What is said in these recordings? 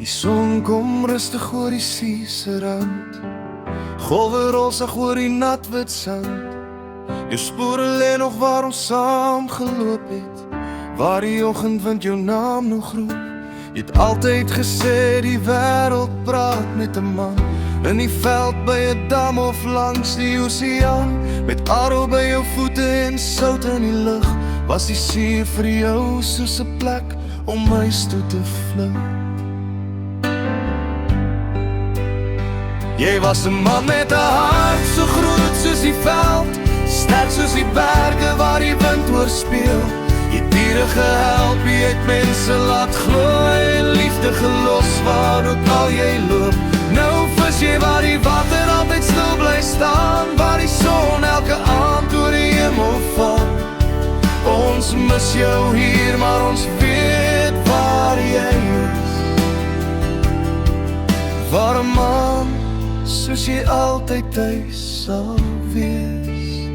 Die son kom rustig oor die see se rand, golwe rosig oor die natwit sand. Jou spore lê nog waar ons saam geloop het, waar die oggendwind jou naam nog roep. Jy het altyd gesê die wêreld praat met 'n man, in die veld by 'n dam of langs die oseaan. Met aro by jou voete en sout in die lug, was die see vir jou soos 'n plek om huis toe te vlug. Jy was 'n man met 'n hart so groot soos die veld, sterk soos die berge waar die wind oorspeel. Jy het diere gehelp, jy het mense laat glo en liefde gelos waar ook al jy loop. Nou vis jy waar die water altyd stil bly staan, waar die son elke aand oor die hemel val. Ons mis jou hier, maar ons weet waar jy is. Waar 'n man soos jy altyd tuis sal wees.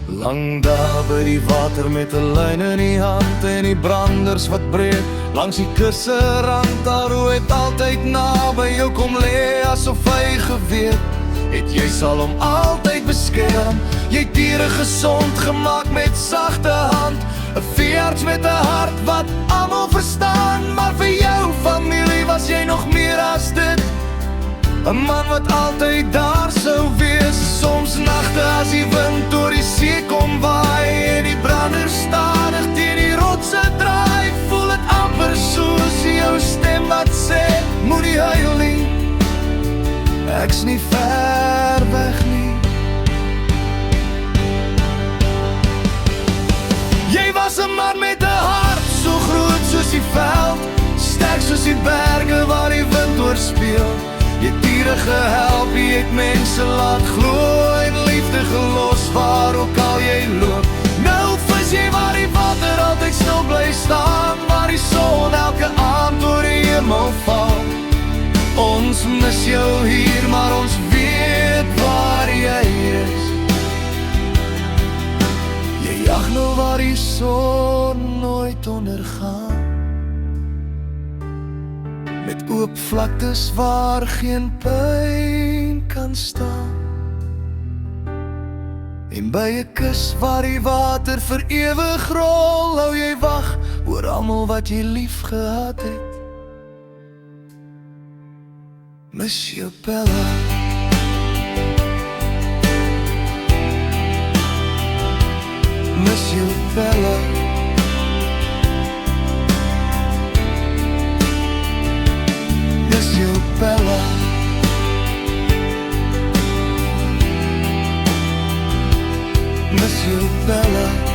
Lang daar by die water met 'n lyn in die hand en die branders wat breek langs die kusserand. Daar het altyd naby jou kom lê, asof hy geweet het jy sal hom altyd beskerm. Jy het diere gesond gemaak met sagte hand, 'n veearts met 'n hart wat almal verstaan. Maar vir jou familie was jy nog meer as dit, 'n man wat altyd daar sou wees. Soms nagte as die wind door die see kom waai en die branders stadig teen die rotse draai, voel dit amper soos jou stem wat sê, moenie huil nie, ek's nie ver weg nie. Jy was 'n man met 'n hart so groot soos die veld, sterk soos die berge waar die wind oorspeel. Jy het diere gehelp, jy het mense laat glo en liefde gelos waar ook al jy loop. Nou vis jy waar die water altyd stil bly staan, waar die son elke aand oor die hemel val. Ons mis jou hier, maar ons weet waar jy is. Jy jag nou waar die son nooit ondergaan, met oop vlaktes waar geen pyn kan staan. En by 'n kus waar die water vir ewig rol, hou jy wag oor almal wat jy lief gehad het. Miss jou Bella, miss jou Bella, miss jou Bella, miss jou Bella.